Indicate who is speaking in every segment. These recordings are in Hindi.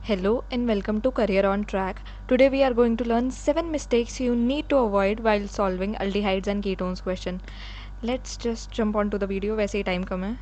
Speaker 1: Hello and welcome to Career on Track. Today we are going to learn 7 mistakes you need to avoid while solving aldehydes and ketones question. Let's just jump onto the video. वैसे ही टाइम कम है.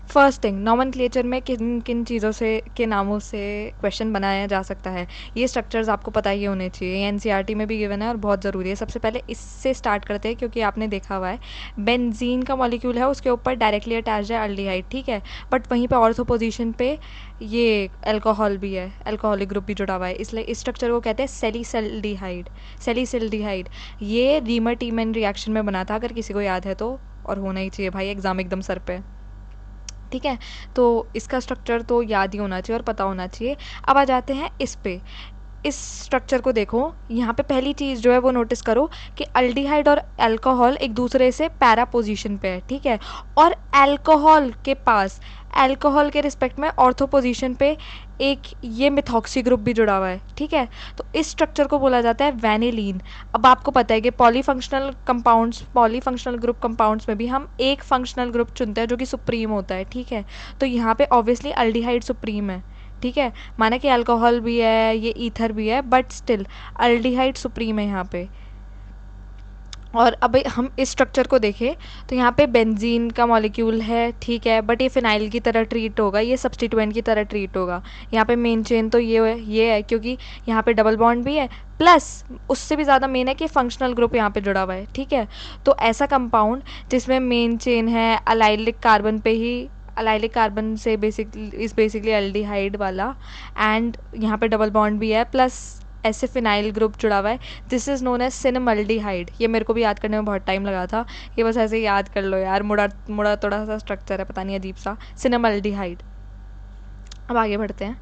Speaker 1: फर्स्ट थिंग, नॉमेनक्लेचर में किन किन चीज़ों से के नामों से क्वेश्चन बनाया जा सकता है. ये स्ट्रक्चर्स आपको पता ही होने चाहिए. एनसीईआरटी में भी गिवन है और बहुत ज़रूरी है. सबसे पहले इससे स्टार्ट करते हैं क्योंकि आपने देखा हुआ है बेंजीन का मॉलिक्यूल है, उसके ऊपर डायरेक्टली अटैच्ड है अल्डिहाइड, ठीक है. बट वहीं पे ऑर्थो पोजीशन पे ये अल्कोहल भी है, अल्कोहलिक ग्रुप भी जुड़ा हुआ है, इसलिए इस स्ट्रक्चर को कहते हैं सेलिसल्डिहाइड. सेलिसल्डिहाइड ये रीमर टीमन रिएक्शन में बना था, अगर किसी को याद है तो, और होना ही चाहिए भाई, एग्जाम एकदम सर पे, ठीक है. तो इसका स्ट्रक्चर तो याद ही होना चाहिए और पता होना चाहिए. अब आ जाते हैं इस पे. इस स्ट्रक्चर को देखो, यहाँ पे पहली चीज़ जो है वो नोटिस करो कि अल्डिहाइड और अल्कोहल एक दूसरे से पैरा पोजीशन पे है, ठीक है. और अल्कोहल के पास, अल्कोहल के रिस्पेक्ट में ऑर्थो पोजीशन पे एक ये मिथॉक्सी ग्रुप भी जुड़ा हुआ है, ठीक है. तो इस स्ट्रक्चर को बोला जाता है वैनिलीन. अब आपको पता है कि polyfunctional compounds, polyfunctional group compounds में भी हम एक फंक्शनल ग्रुप चुनते हैं जो कि सुप्रीम होता है, ठीक है. तो यहाँ पे ऑब्वियसली अल्डिहाइड सुप्रीम है, ठीक है. माना कि अल्कोहल भी है, ये ईथर भी है, बट स्टिल अल्डिहाइड सुप्रीम है यहाँ पे. और अब हम इस स्ट्रक्चर को देखें तो यहाँ पे बेंजीन का मॉलिक्यूल है, ठीक है, बट ये फिनाइल की तरह ट्रीट होगा, ये सब्स्टिट्यूएंट की तरह ट्रीट होगा. यहाँ पे मेन चेन तो ये है क्योंकि यहाँ पे डबल बॉन्ड भी है, प्लस उससे भी ज़्यादा मेन है कि फंक्शनल ग्रुप यहाँ पे जुड़ा हुआ है, ठीक है. तो ऐसा कंपाउंड जिसमें मेन चेन है अलाइलिक कार्बन पे ही, अलाइलिक कार्बन से बेसिकली अल्डिहाइड वाला, एंड यहाँ पे डबल बॉन्ड भी है, प्लस ऐसे फिनाइल ग्रुप जुड़ा हुआ है. This is known as cinnamaldehyde. ये मेरे को भी याद करने में बहुत टाइम लगा था, ये बस ऐसे ही याद कर लो यार, मुड़ा मुड़ा थोड़ा सा स्ट्रक्चर है, पता नहीं अजीब सा, सिनेमल्डिहाइड. अब आगे बढ़ते हैं.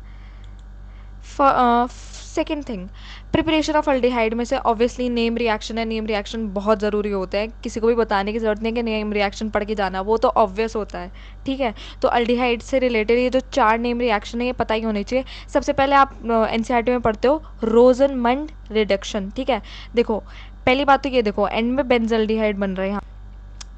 Speaker 1: Second thing, preparation of aldehyde में से ऑब्वियसली नेम रिएक्शन है. नेम रिएक्शन बहुत ज़रूरी होता है, किसी को भी बताने की ज़रूरत नहीं है कि नेम रिएक्शन पढ़ के जाना, वो तो ऑब्वियस होता है, ठीक है. तो अल्डिहाइड से रिलेटेड ये जो 4 नेम रिएक्शन है ये पता ही होने चाहिए. सबसे पहले आप एनसीईआरटी में पढ़ते हो रोजनमंड रिडक्शन, ठीक है. देखो पहली बात तो ये देखो, एंड में बेंजल्डिहाइड बन रहा है यहाँ,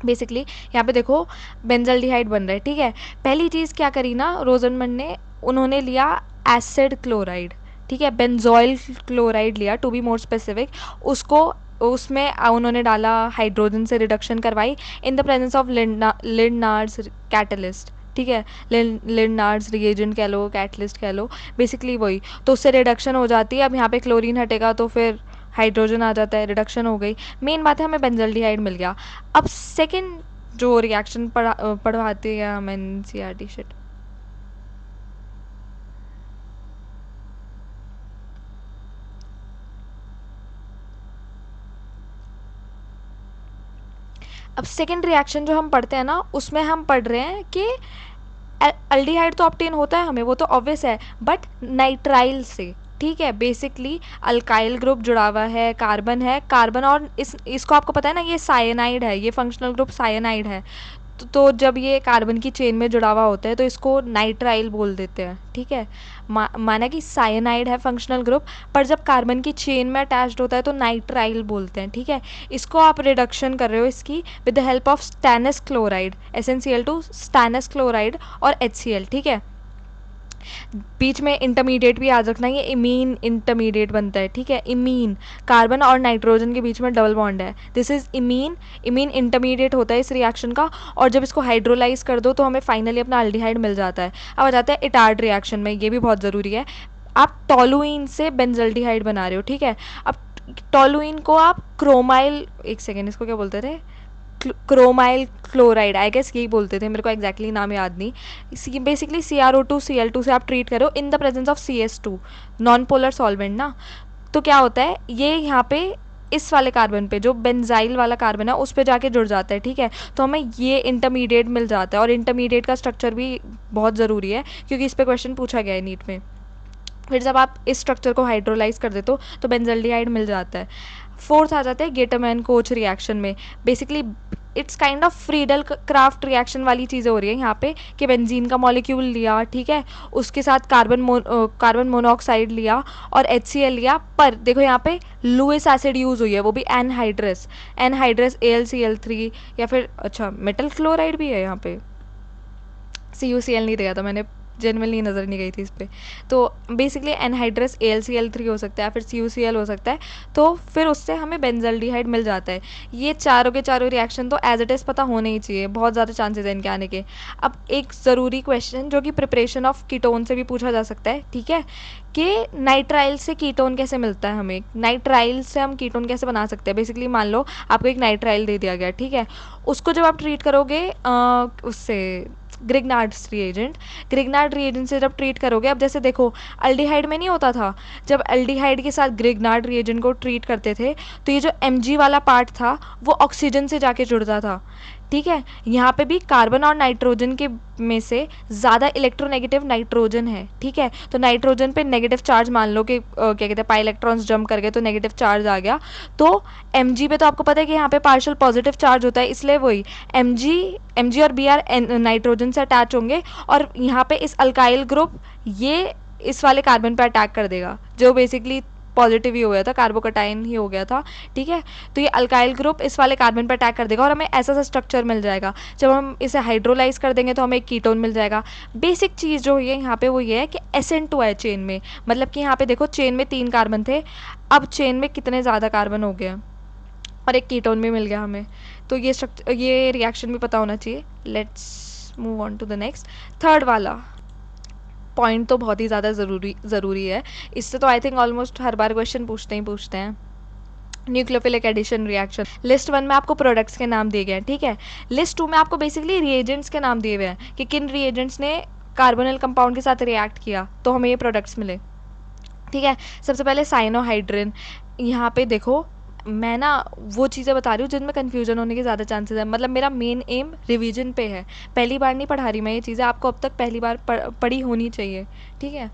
Speaker 1: बेसिकली यहाँ पे देखो बेंजल्डिहाइड बन रहा है, ठीक है. पहली चीज़ क्या करी ना रोजनमंड ने, उन्होंने लिया एसिड क्लोराइड, ठीक है, बेंजोइल क्लोराइड लिया टू बी मोर स्पेसिफिक. उसको उसमें उन्होंने डाला, हाइड्रोजन से रिडक्शन करवाई in the presence of Lindlar's catalyst, ठीक है. लिन्नार्ड्स रिएजेंट कह लो, कैटलिस्ट कह लो, बेसिकली वही. तो उससे रिडक्शन हो जाती है. अब यहाँ पे क्लोरीन हटेगा तो फिर हाइड्रोजन आ जाता है, रिडक्शन हो गई. मेन बात है हमें बेंजल्डिहाइड मिल गया. अब सेकेंड जो रिएक्शन पढ़वाती है हमें एनसीईआरटी शिट, अब सेकेंड रिएक्शन जो हम पढ़ते हैं ना, उसमें हम पढ़ रहे हैं कि अल्डिहाइड तो ऑब्टेन होता है हमें, वो तो ऑब्वियस है, बट नाइट्राइल से, ठीक है. बेसिकली अल्काइल ग्रुप जुड़ा हुआ है, कार्बन है, कार्बन, और इसको आपको पता है ना, ये साइनाइड है, ये फंक्शनल ग्रुप साइनाइड है. तो जब ये कार्बन की चेन में जुड़ा हुआ होता है तो इसको नाइट्राइल बोल देते हैं, ठीक है. माना कि साइनाइड है फंक्शनल ग्रुप, पर जब कार्बन की चेन में अटैच्ड होता है तो नाइट्राइल बोलते हैं, ठीक है. इसको आप रिडक्शन कर रहे हो इसकी with the help of stannous chloride, SnCl2 stannous chloride और HCl, ठीक है. बीच में इंटरमीडिएट भी याद रखना, ये इमीन इंटरमीडिएट बनता है, ठीक है. इमीन, कार्बन और नाइट्रोजन के बीच में डबल बॉन्ड है, this is imine. Imine intermediate होता है इस रिएक्शन का, और जब इसको हाइड्रोलाइज कर दो तो हमें फाइनली अपना अल्डिहाइड मिल जाता है. अब आ जाता है इटार्ड रिएक्शन में, ये भी बहुत ज़रूरी है. आप टोलुइन से बेंजल्डिहाइड बना रहे हो, ठीक है. अब टोलुइन को आप क्रोमाइल, एक सेकेंड, इसको क्या बोलते थे, क्रोमाइल क्लोराइड, आई गेस यही बोलते थे, मेरे को एग्जैक्टली नाम याद नहीं. बेसिकली CrO2Cl2 से आप ट्रीट करो इन the presence of CS2, non polar solvent ना. तो क्या होता है, ये यहाँ पे इस वाले कार्बन पे, जो बेंजाइल वाला कार्बन है, उस पे जाके जुड़ जाता है, ठीक है. तो हमें ये इंटरमीडिएट मिल जाता है, और इंटरमीडिएट का स्ट्रक्चर भी बहुत ज़रूरी है क्योंकि इस पर क्वेश्चन पूछा गया है नीट में. फिर जब आप इस स्ट्रक्चर को हाइड्रोलाइज कर देते हो तो बेंजल्डिहाइड मिल जाता है. फोर्थ आ जाता है गेटरमैन कोच रिएक्शन में. Basically it's kind of Friedel craft reaction वाली चीज़ें हो रही है यहाँ पे कि बेंजीन का मॉलिक्यूल लिया, ठीक है, उसके साथ कार्बन मोनोऑक्साइड लिया और HCl लिया, पर देखो यहाँ पे लुइस एसिड यूज़ हुई है, वो भी एनहाइड्रस AlCl3, या फिर अच्छा मेटल क्लोराइड भी है यहाँ पे, CuCl नहीं दिया था मैंने, जेनरली नज़र नहीं गई थी इस पर। तो बेसिकली एनहाइड्रस AlCl3 हो सकता है, फिर CuCl हो सकता है, तो फिर उससे हमें बेंजल्डिहाइड मिल जाता है। ये चारों के चारों रिएक्शन तो एज इट इज़ पता होने ही चाहिए, बहुत ज़्यादा चांसेस हैं इनके आने के। अब एक ज़रूरी क्वेश्चन जो कि प्रिपरेशन ऑफ कीटोन से भी पूछा जा सकता है, ठीक है, कि नाइट्राइल से कीटोन कैसे मिलता है हमें, नाइट्राइल से हम कीटोन कैसे बना सकते हैं। बेसिकली मान लो आपको एक नाइट्राइल दे दिया गया, ठीक है, उसको जब आप ट्रीट करोगे उससे ग्रिग्नार्ड रिएजेंट से जब ट्रीट करोगे, अब जैसे देखो अल्डिहाइड में नहीं होता था, जब अल्डिहाइड के साथ ग्रिग्नार्ड रिएजेंट को ट्रीट करते थे तो ये जो Mg वाला पार्ट था वो ऑक्सीजन से जाके जुड़ता था, ठीक है। यहाँ पे भी कार्बन और नाइट्रोजन के में से ज़्यादा इलेक्ट्रोनेगेटिव नाइट्रोजन है, ठीक है, तो नाइट्रोजन पे नेगेटिव चार्ज मान लो कि क्या कहते हैं पाई इलेक्ट्रॉन्स जंप कर गए तो नेगेटिव चार्ज आ गया, तो Mg पे तो आपको पता है कि यहाँ पे पार्शियल पॉजिटिव चार्ज होता है, इसलिए वही Mg और Br नाइट्रोजन से अटैच होंगे और यहाँ पे इस अल्काइल ग्रुप ये इस वाले कार्बन पे अटैक कर देगा जो बेसिकली पॉजिटिव ही हो गया था, कार्बोकटाइन ही हो गया था, ठीक है। तो ये अल्काइल ग्रुप इस वाले कार्बन पर अटैक कर देगा और हमें ऐसा सा स्ट्रक्चर मिल जाएगा। जब हम इसे हाइड्रोलाइज कर देंगे तो हमें एक कीटोन मिल जाएगा। बेसिक चीज़ जो है यहाँ पे वो ये है कि SN2 है चेन में, मतलब कि यहाँ पे देखो चेन में 3 कार्बन थे, अब चेन में कितने ज़्यादा कार्बन हो गए और एक कीटोन भी मिल गया हमें। तो ये रिएक्शन भी पता होना चाहिए। Let's move on to the next, third वाला पॉइंट तो बहुत ही ज़्यादा ज़रूरी है, इससे तो आई थिंक ऑलमोस्ट हर बार क्वेश्चन पूछते हैं। न्यूक्लियोफिलिक एडिशन रिएक्शन, लिस्ट 1 में आपको प्रोडक्ट्स के नाम दिए गए हैं, ठीक है। लिस्ट 2 में आपको बेसिकली रिएजेंट्स के नाम दिए हुए हैं कि किन रिएजेंट्स ने कार्बोनिल कंपाउंड के साथ रिएक्ट किया तो हमें ये प्रोडक्ट्स मिले, ठीक है। सबसे पहले साइनोहाइड्रिन, यहाँ पे देखो मैं ना वो चीज़ें बता रही हूँ जिनमें कन्फ्यूजन होने के ज़्यादा चांसेस है, मतलब मेरा मेन एम रिवीजन पे है, पहली बार नहीं पढ़ा रही मैं ये चीज़ें, आपको अब तक पहली बार पढ़ी होनी चाहिए, ठीक है।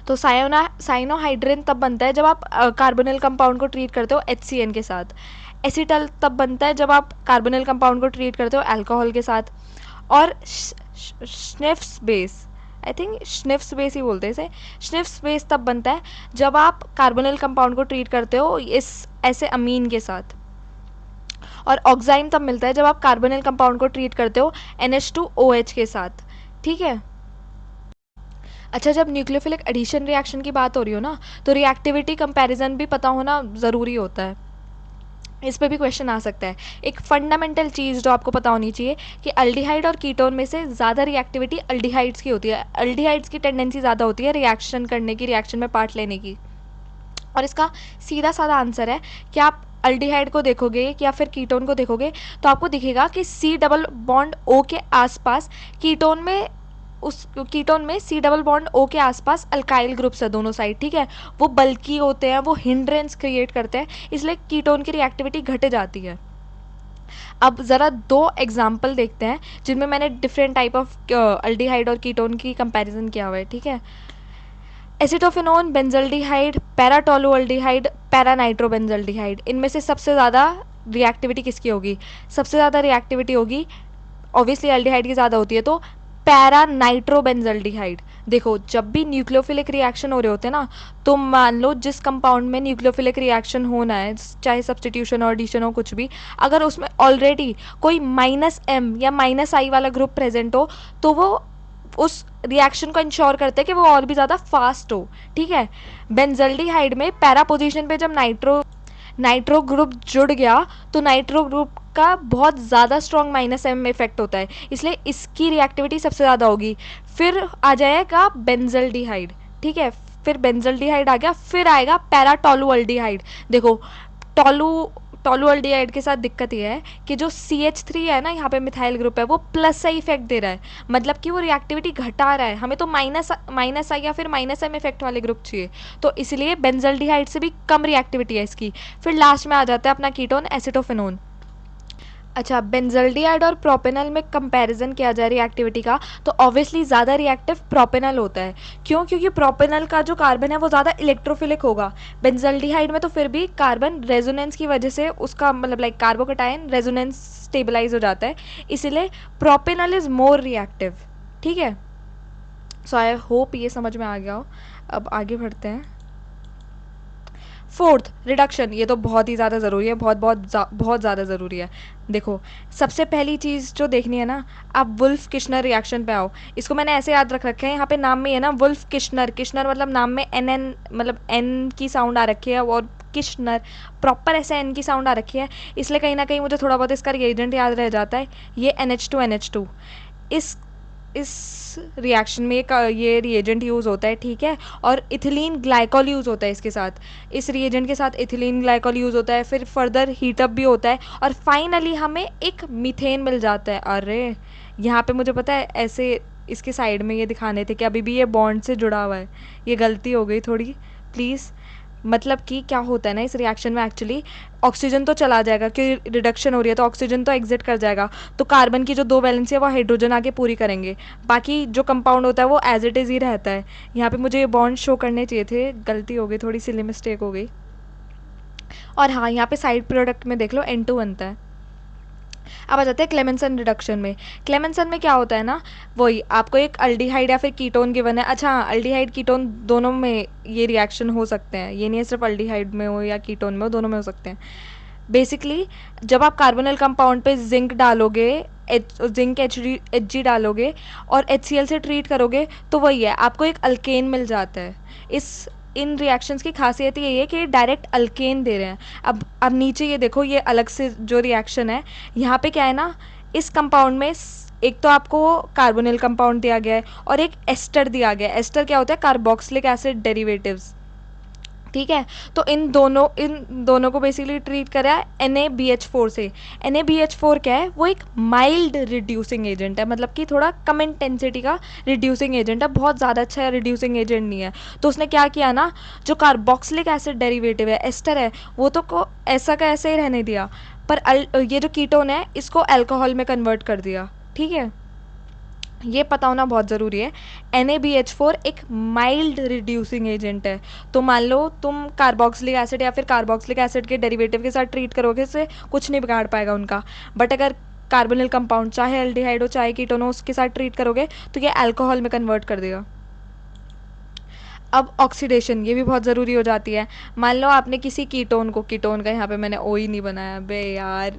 Speaker 1: तो साइनोहाइड्रिन तब बनता है जब आप कार्बोनिल कंपाउंड को ट्रीट करते हो HCN के साथ। एसिटल तब बनता है जब आप कार्बोनिल कंपाउंड को ट्रीट करते हो अल्कोहल के साथ। और स्निफ्स बेस, आई थिंक स्निफ्स बेस ही बोलते हैं इसे, स्निफ्स बेस तब बनता है जब आप कार्बोनिल कंपाउंड को ट्रीट करते हो इस ऐसे अमीन के साथ। और ऑक्साइन तब मिलता है जब आप कार्बोनिल कंपाउंड को ट्रीट करते हो NH2OH के साथ, ठीक है। अच्छा, जब न्यूक्लियोफिलिक एडिशन रिएक्शन की बात हो रही हो ना, तो रिएक्टिविटी कंपैरिजन भी पता होना ज़रूरी होता है, इस पे भी क्वेश्चन आ सकता है। एक फंडामेंटल चीज़ जो आपको पता होनी चाहिए कि अल्डिहाइड और कीटोन में से ज़्यादा रिएक्टिविटी अल्डिहाइड्स की होती है, अल्डिहाइड्स की टेंडेंसी ज़्यादा होती है रिएक्शन करने की, रिएक्शन में पार्ट लेने की। और इसका सीधा साधा आंसर है कि आप अल्डिहाइड को देखोगे या फिर कीटोन को देखोगे तो आपको दिखेगा कि C⋅O के आसपास कीटोन में C⋅O के आसपास अल्काइल ग्रुप्स है दोनों साइड, ठीक है, वो बल्कि होते हैं, वो हिंड्रेंस क्रिएट करते हैं, इसलिए कीटोन की रिएक्टिविटी घट जाती है। अब ज़रा 2 एग्जाम्पल देखते हैं जिनमें मैंने डिफरेंट टाइप ऑफ अल्डिहाइड और कीटोन की कंपैरिजन किया हुआ है, ठीक है। एसिटोफिनोन, बेंजल्डिहाइड, पैराटोलुअल्डिहाइड, पैरानाइट्रोबेंजल्डिहाइड, इनमें से सबसे ज़्यादा रिएक्टिविटी किसकी होगी? सबसे ज़्यादा रिएक्टिविटी होगी ऑब्वियसली अल्डिहाइड की ज़्यादा होती है, तो पैरानाइट्रोबेंजल्डिहाइड। देखो जब भी न्यूक्लियोफिलिक रिएक्शन हो रहे होते हैं ना, तो मान लो जिस कंपाउंड में न्यूक्लियोफिलिक रिएक्शन होना है, चाहे सब्स्टिट्यूशन और एडिशन हो कुछ भी, अगर उसमें ऑलरेडी कोई -M या -I वाला ग्रुप प्रेजेंट हो तो वो उस रिएक्शन को इंश्योर करते हैं कि वो और भी ज़्यादा फास्ट हो, ठीक है। बेंजल्डिहाइड में पैरा पोजीशन पे जब नाइट्रो ग्रुप जुड़ गया तो नाइट्रो ग्रुप का बहुत ज़्यादा स्ट्रॉन्ग -M इफेक्ट होता है, इसलिए इसकी रिएक्टिविटी सबसे ज़्यादा होगी। फिर आ जाएगा बेंजल्डिहाइड, ठीक है, फिर बेंजल्डिहाइड आ गया, फिर आएगा पैराटोलुअल्डिहाइड। देखो टोलुअल्डिहाइड के साथ दिक्कत ये है कि जो CH3 है ना, यहाँ पे मिथाइल ग्रुप है, वो प्लस आई इफेक्ट दे रहा है, मतलब कि वो रिएक्टिविटी घटा रहा है, हमें तो माइनस आई या फिर -M इफेक्ट वाले ग्रुप चाहिए, तो इसलिए बेंजल्डिहाइड से भी कम रिएक्टिविटी है इसकी। फिर लास्ट में आ जाता है अपना कीटोन एसिटोफिनोन। अच्छा, बेंजल्डिहाइड और प्रोपेनल में कंपैरिजन किया जाए रिएक्टिविटी का, तो ऑब्वियसली ज़्यादा रिएक्टिव प्रोपेनल होता है। क्यों? क्योंकि प्रोपेनल का जो कार्बन है वो ज़्यादा इलेक्ट्रोफिलिक होगा। बेंजल्डिहाइड में तो फिर भी कार्बन रेजोनेंस की वजह से उसका मतलब लाइक कार्बोकटाइन रेजोनेंस स्टेबलाइज हो जाता है, इसलिए प्रोपेनल इज़ मोर रिएक्टिव, ठीक है। सो आई होप ये समझ में आ गया हो। अब आगे बढ़ते हैं। Fourth, reduction. ये तो बहुत ही ज़्यादा ज़रूरी है, बहुत ज़्यादा ज़रूरी है। देखो, सबसे पहली चीज़ जो देखनी है ना, आप वुल्फ किश्नर रिएक्शन पे आओ। इसको मैंने ऐसे याद रख रखे हैं, यहाँ पे नाम में है ना वुल्फ किश्नर, किश्नर मतलब नाम में एन एन मतलब एन की साउंड आ रखी है, और किश्नर प्रॉपर ऐसे एन की साउंड आ रखी है, इसलिए कहीं ना कहीं मुझे थोड़ा बहुत इसका रिएजेंट याद रह जाता है। ये NH2 इस रिएक्शन में ये रिएजेंट यूज़ होता है, ठीक है। और इथिलीन ग्लाइकॉल यूज़ होता है इसके साथ, इस रिएजेंट के साथ इथिलीन ग्लाइकॉल यूज़ होता है, फिर फर्दर हीटअप भी होता है, और फाइनली हमें एक मीथेन मिल जाता है। अरे यहाँ पे मुझे पता है ऐसे इसके साइड में ये दिखाने थे कि अभी भी ये बॉन्ड से जुड़ा हुआ है, ये गलती हो गई थोड़ी, प्लीज़। मतलब कि क्या होता है ना इस रिएक्शन में, एक्चुअली ऑक्सीजन तो चला जाएगा क्योंकि रिडक्शन हो रही है, तो ऑक्सीजन तो एग्जिट कर जाएगा, तो कार्बन की जो 2 वैलेंसी है वो हाइड्रोजन आके पूरी करेंगे, बाकी जो कंपाउंड होता है वो एज इट इज़ ही रहता है। यहाँ पे मुझे ये बॉन्ड शो करने चाहिए थे, गलती हो गई, थोड़ी सिली मिस्टेक हो गई। और हाँ, यहाँ पे साइड प्रोडक्ट में देख लो N2 बनता है। अब आ जाते हैं क्लेमेंसन रिडक्शन में। क्लेमेंसन में क्या होता है ना, वही आपको एक अल्डिहाइड या फिर कीटोन गिवन है। अच्छा हाँ, अल्डिहाइड कीटोन दोनों में ये रिएक्शन हो सकते हैं, ये नहीं है सिर्फ अल्डिहाइड में हो या कीटोन में हो, दोनों में हो सकते हैं। बेसिकली जब आप कार्बोनिल कंपाउंड पे जिंक डालोगे, जिंक Hg डालोगे और HCl से ट्रीट करोगे, तो वही है, आपको एक अल्केन मिल जाता है। इस इन रिएक्शंस की खासियत यही है कि डायरेक्ट अल्केन दे रहे हैं। अब नीचे ये देखो, ये अलग से जो रिएक्शन है, यहाँ पे क्या है ना, इस कंपाउंड में एक तो आपको कार्बोनिल कंपाउंड दिया गया है और एक एस्टर दिया गया है। एस्टर क्या होता है, कार्बोक्सिलिक एसिड डेरिवेटिव्स, ठीक है। तो इन दोनों को बेसिकली ट्रीट करा है NaBH4 से। NaBH4 क्या है, वो एक माइल्ड रिड्यूसिंग एजेंट है, मतलब कि थोड़ा कम इंटेंसिटी का रिड्यूसिंग एजेंट है, बहुत ज़्यादा अच्छा रिड्यूसिंग एजेंट नहीं है। तो उसने क्या किया ना, जो कार्बोक्सिलिक एसिड डेरिवेटिव है, एस्टर है, वो तो को ऐसा का ऐसे ही रहने दिया, पर ये जो कीटोन है इसको अल्कोहल में कन्वर्ट कर दिया, ठीक है। ये पता होना बहुत ज़रूरी है। NaBH4 एक माइल्ड रिड्यूसिंग एजेंट है। तो मान लो तुम कार्बोक्सिलिक एसिड या फिर कार्बोक्सिलिक एसिड के डेरिवेटिव के साथ ट्रीट करोगे, इससे कुछ नहीं बिगाड़ पाएगा उनका। बट अगर कार्बोनिल कंपाउंड चाहे एल्डिहाइड हो चाहे कीटोन हो, उसके साथ ट्रीट करोगे तो ये अल्कोहल में कन्वर्ट कर देगा। अब ऑक्सीडेशन, ये भी बहुत ज़रूरी हो जाती है। मान लो आपने किसी कीटोन को, कीटोन का यहाँ पे मैंने ओ ही नहीं बनाया, बे यार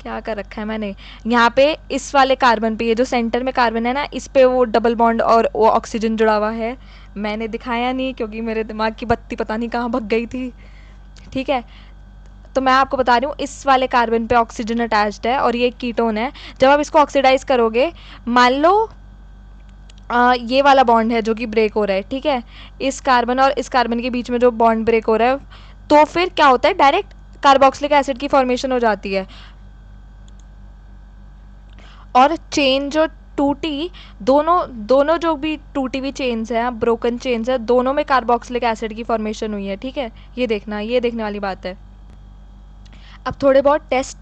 Speaker 1: क्या कर रखा है मैंने, यहाँ पे इस वाले कार्बन पे, ये जो सेंटर में कार्बन है ना, इस पे वो डबल बॉन्ड और वो ऑक्सीजन जुड़ा हुआ है। मैंने दिखाया नहीं क्योंकि मेरे दिमाग की बत्ती पता नहीं कहाँ भग गई थी, ठीक है। तो मैं आपको बता रही हूँ, इस वाले कार्बन पे ऑक्सीजन अटैच्ड है और ये एक कीटोन है। जब आप इसको ऑक्सीडाइज करोगे, मान लो ये वाला बॉन्ड है जो कि ब्रेक हो रहा है, ठीक है, इस कार्बन और इस कार्बन के बीच में जो बॉन्ड ब्रेक हो रहा है, तो फिर क्या होता है, डायरेक्ट कार्बोक्सिलिक एसिड की फॉर्मेशन हो जाती है। और चेन जो टूटी, दोनों दोनों जो भी टूटी हुई चेन्स हैं, ब्रोकन चेन्स है, दोनों में कार्बोक्सिलिक एसिड की फॉर्मेशन हुई है, ठीक है। ये देखना, ये देखने वाली बात है। अब थोड़े बहुत टेस्ट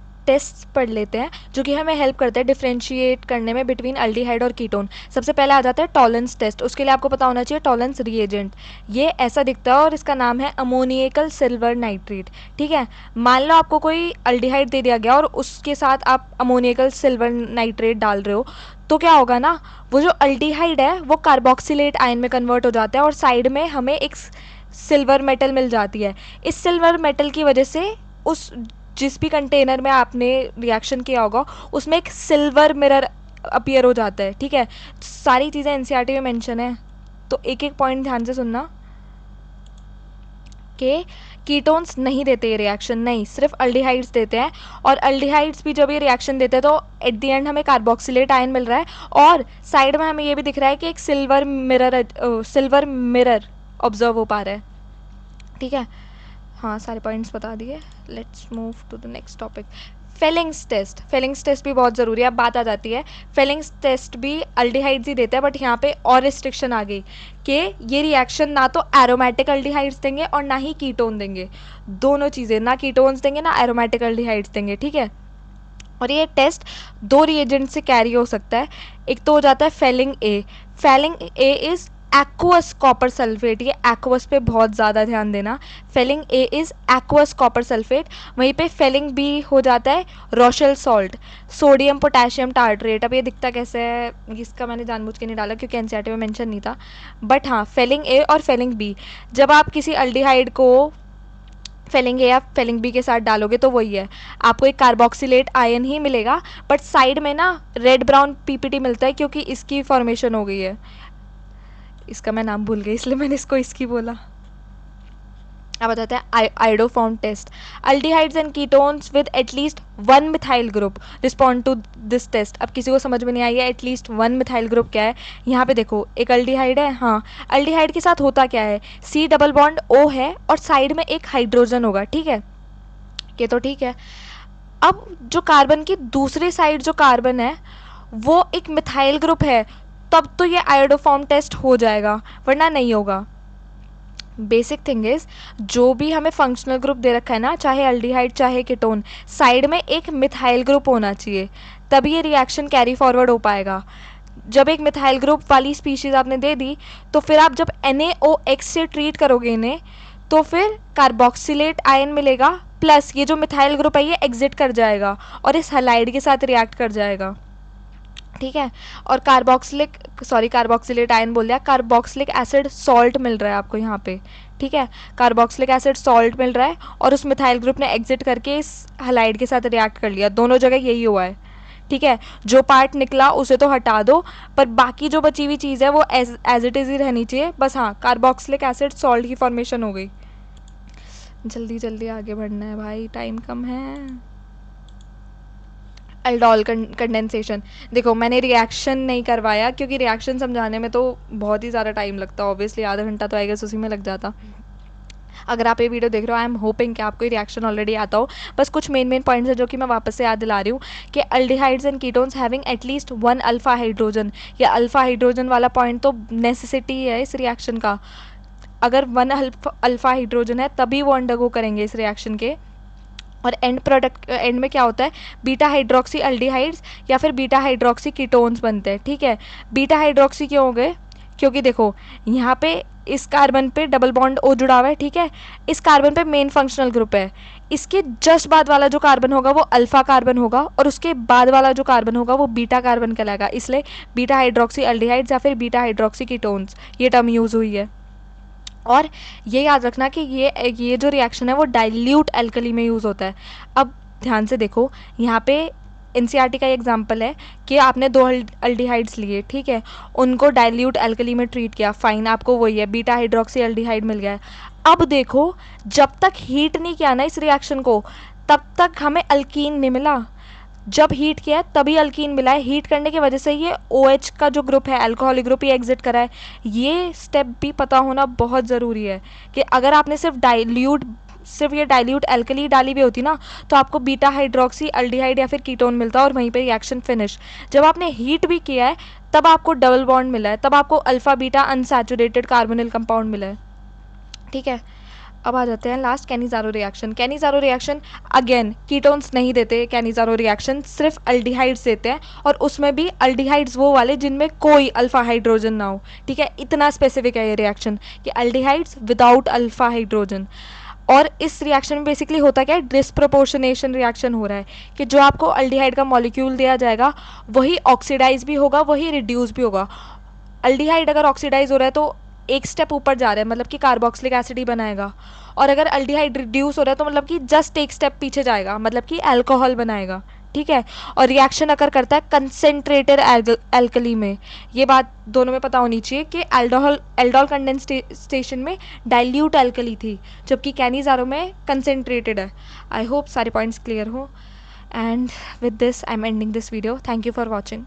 Speaker 1: पढ़ लेते हैं जो कि हमें हेल्प करते हैं डिफ्रेंशिएट करने में बिटवीन अल्डिहाइड और कीटोन। सबसे पहले आ जाता है टॉलेंस टेस्ट। उसके लिए आपको पता होना चाहिए टॉलेंस रिएजेंट। ये ऐसा दिखता है और इसका नाम है अमोनियकल सिल्वर नाइट्रेट, ठीक है। मान लो आपको कोई अल्डिहाइड दे दिया गया और उसके साथ आप अमोनियकल सिल्वर नाइट्रेट डाल रहे हो, तो क्या होगा ना, वो जो अल्डिहाइड है वो कार्बोक्सिलेट आयन में कन्वर्ट हो जाता है और साइड में हमें एक सिल्वर मेटल मिल जाती है। इस सिल्वर मेटल की वजह से उस जिस भी कंटेनर में आपने रिएक्शन किया होगा उसमें एक सिल्वर मिरर अपीयर हो जाता है, ठीक है। सारी चीज़ें एनसीईआरटी में मेंशन है, तो एक एक पॉइंट ध्यान से सुनना कि कीटोन्स नहीं देते ये रिएक्शन, नहीं, सिर्फ अल्डिहाइड्स देते हैं। और अल्डिहाइड्स भी जब ये रिएक्शन देते हैं तो एट द एंड हमें कार्बोक्सिलेट आयन मिल रहा है और साइड में हमें ये भी दिख रहा है कि एक सिल्वर मिरर ऑब्जर्व हो पा रहा है, ठीक है। हाँ, सारे पॉइंट्स बता दिए। Let's move to the next topic, Fehling's test. Fehling's test भी बहुत ज़रूरी है। अब बात आ जाती है, फेलिंग्स टेस्ट भी अल्डिहाइड्स ही देते हैं, बट यहाँ पे और रिस्ट्रिक्शन आ गई कि ये रिएक्शन ना तो एरोमेटिक अल्डिहाइड्स देंगे और ना ही कीटोन देंगे, दोनों चीज़ें, ना कीटोन्स देंगे ना एरोमेटिक अल्डिहाइड्स देंगे, ठीक है। और ये टेस्ट 2 रिएजेंट से कैरी हो सकता है। एक तो हो जाता है Fehling A. Fehling A is aqueous copper sulphate, ये एक्वस पे बहुत ज़्यादा ध्यान देना। Fehling A is aqueous copper sulphate. वहीं पे फेलिंग बी हो जाता है Rochelle salt, sodium potassium tartrate. अब ये दिखता कैसे है, इसका मैंने जानबूझ के नहीं डाला क्योंकि एनसीईआरटी में मेंशन नहीं था, बट हाँ फेलिंग ए और फेलिंग बी, जब आप किसी अल्डिहाइड को फेलिंग ए या फेलिंग बी के साथ डालोगे तो वही है, आपको एक कार्बोक्सिलेट आयन ही मिलेगा, बट साइड में ना रेड ब्राउन पीपीटी मिलता है क्योंकि इसकी फॉर्मेशन हो गई है। इसका मैं नाम भूल गई इसलिए मैंने इसको इसकी बोला। अब बताते हैं iodoform test. Aldehydes and ketones with at least one methyl group respond to this test. अब किसी को समझ में नहीं आई है एटलीस्ट वन मिथाइल ग्रुप क्या है। यहाँ पे देखो एक अल्डिहाइड है, हाँ अल्डिहाइड के साथ होता क्या है, सी डबल बॉन्ड ओ है और साइड में एक हाइड्रोजन होगा, ठीक है, ये तो ठीक है। अब जो कार्बन की दूसरी साइड जो कार्बन है वो एक मिथाइल ग्रुप है, तब तो ये आयोडोफॉर्म टेस्ट हो जाएगा, वरना नहीं होगा। बेसिक थिंग इज, जो भी हमें फंक्शनल ग्रुप दे रखा है ना, चाहे अल्डिहाइड चाहे कीटोन, साइड में एक मिथाइल ग्रुप होना चाहिए, तभी ये रिएक्शन कैरी फॉरवर्ड हो पाएगा। जब एक मिथाइल ग्रुप वाली स्पीशीज आपने दे दी तो फिर आप जब NaOH से ट्रीट करोगे इन्हें तो फिर कार्बोक्सिलेट आयन मिलेगा, प्लस ये जो मिथाइल ग्रुप है ये एग्जिट कर जाएगा और इस हैलाइड के साथ रिएक्ट कर जाएगा, ठीक है। और कार्बोक्सिलेट आयन बोल दिया, कार्बोक्सिलिक एसिड सॉल्ट मिल रहा है आपको यहाँ पे, ठीक है, कार्बोक्सिलिक एसिड सॉल्ट मिल रहा है और उस मिथाइल ग्रुप ने एग्जिट करके इस हैलाइड के साथ रिएक्ट कर लिया, दोनों जगह यही हुआ है, ठीक है। जो पार्ट निकला उसे तो हटा दो, पर बाकी जो बची हुई चीज़ है वो एज इट इज़ ही रहनी चाहिए, बस हाँ कार्बोक्सिलिक एसिड सॉल्ट की फॉर्मेशन हो गई। जल्दी जल्दी आगे बढ़ना है भाई, टाइम कम है। अल्डोल कंडेंसेशन, देखो मैंने रिएक्शन नहीं करवाया क्योंकि रिएक्शन समझाने में तो बहुत ही ज़्यादा टाइम लगता है, ऑब्वियसली आधा घंटा तो आएगा उसी में लग जाता। अगर आप ये वीडियो देख रहे हो आई एम होपिंग कि आपको रिएक्शन ऑलरेडी आता हो, बस कुछ मेन पॉइंट्स है जो कि मैं वापस से याद दिला रही हूँ कि aldehydes and ketones having at least one alpha hydrogen, या अल्फा हाइड्रोजन वाला पॉइंट तो नेसेसिटी है इस रिएक्शन का। अगर वन अल्फा हाइड्रोजन है तभी वो अंडरगो करेंगे इस रिएक्शन के, और एंड प्रोडक्ट एंड में क्या होता है, बीटा हाइड्रोक्सी अल्डिहाइड्स या फिर बीटा हाइड्रोक्सी कीटोन्स बनते हैं, ठीक है। बीटा हाइड्रोक्सी क्यों हो गए, क्योंकि देखो यहाँ पे इस कार्बन पे डबल बॉन्ड O जुड़ा हुआ है, ठीक है, इस कार्बन पे मेन फंक्शनल ग्रुप है, इसके जस्ट बाद वाला जो कार्बन होगा वो अल्फा कार्बन होगा और उसके बाद वाला जो कार्बन होगा वो बीटा कार्बन कहलाएगा, इसलिए बीटा हाइड्रोक्सी अल्डिहाइड्स या फिर बीटा हाइड्रोक्सी कीटोन्स ये टर्म यूज़ हुई है। और ये याद रखना कि ये जो रिएक्शन है वो डाइल्यूट एल्कली में यूज़ होता है। अब ध्यान से देखो यहाँ पे एनसीईआरटी का एग्जांपल है कि आपने दो अल्डिहाइड्स लिए, ठीक है, उनको डाइल्यूट एल्कली में ट्रीट किया, फाइन, आपको वही है बीटा हाइड्रोक्सी अल्डिहाइड मिल गया है। अब देखो जब तक हीट नहीं किया ना इस रिएक्शन को तब तक हमें अल्कीन नहीं मिला, जब हीट किया है तभी अल्कीन मिला है, हीट करने की वजह से ये OH का जो ग्रुप है अल्कोहलिक ग्रुप ये एग्जिट करा है। ये स्टेप भी पता होना बहुत ज़रूरी है कि अगर आपने सिर्फ ये डाइल्यूट एल्कली डाली भी होती ना तो आपको बीटा हाइड्रोक्सी अल्डिहाइड या फिर कीटोन मिलता और वहीं पे रिएक्शन फिनिश। जब आपने हीट भी किया है तब आपको डबल बॉन्ड मिला है, तब आपको alpha beta unsaturated carbonyl compound मिला है, ठीक है। अब आ जाते हैं last Cannizzaro reaction. Cannizzaro reaction again ketones नहीं देते, कैनिज़ारो रिएक्शन सिर्फ अल्डिहाइड्स देते हैं और उसमें भी अल्डिहाइड्स वो वाले जिनमें कोई अल्फा हाइड्रोजन ना हो, ठीक है, इतना स्पेसिफिक है ये रिएक्शन कि अल्डिहाइड्स विदाउट अल्फा हाइड्रोजन। और इस रिएक्शन में बेसिकली होता क्या है, डिस्प्रपोर्शनेशन रिएक्शन हो रहा है कि जो आपको अल्डिहाइड का मॉलिक्यूल दिया जाएगा वही ऑक्सीडाइज भी होगा वही रिड्यूस भी होगा। अल्डिहाइड अगर ऑक्सीडाइज हो रहा है तो एक स्टेप ऊपर जा रहा है, मतलब कि कार्बोक्सिलिक एसिड ही बनाएगा, और अगर अल्डिहाइड रिड्यूस हो रहा है तो मतलब कि जस्ट एक स्टेप पीछे जाएगा, मतलब कि अल्कोहल बनाएगा, ठीक है। और रिएक्शन अकर करता है कंसेंट्रेटेड एल्कली में, ये बात दोनों में पता होनी चाहिए कि एल्डोल कंडेंसेशन में डाइल्यूट एल्कली थी जबकि कैनिज़ारो में कंसेंट्रेटेड है। आई होप सारे पॉइंट्स क्लियर हो, and with this I am ending this video. Thank you for watching.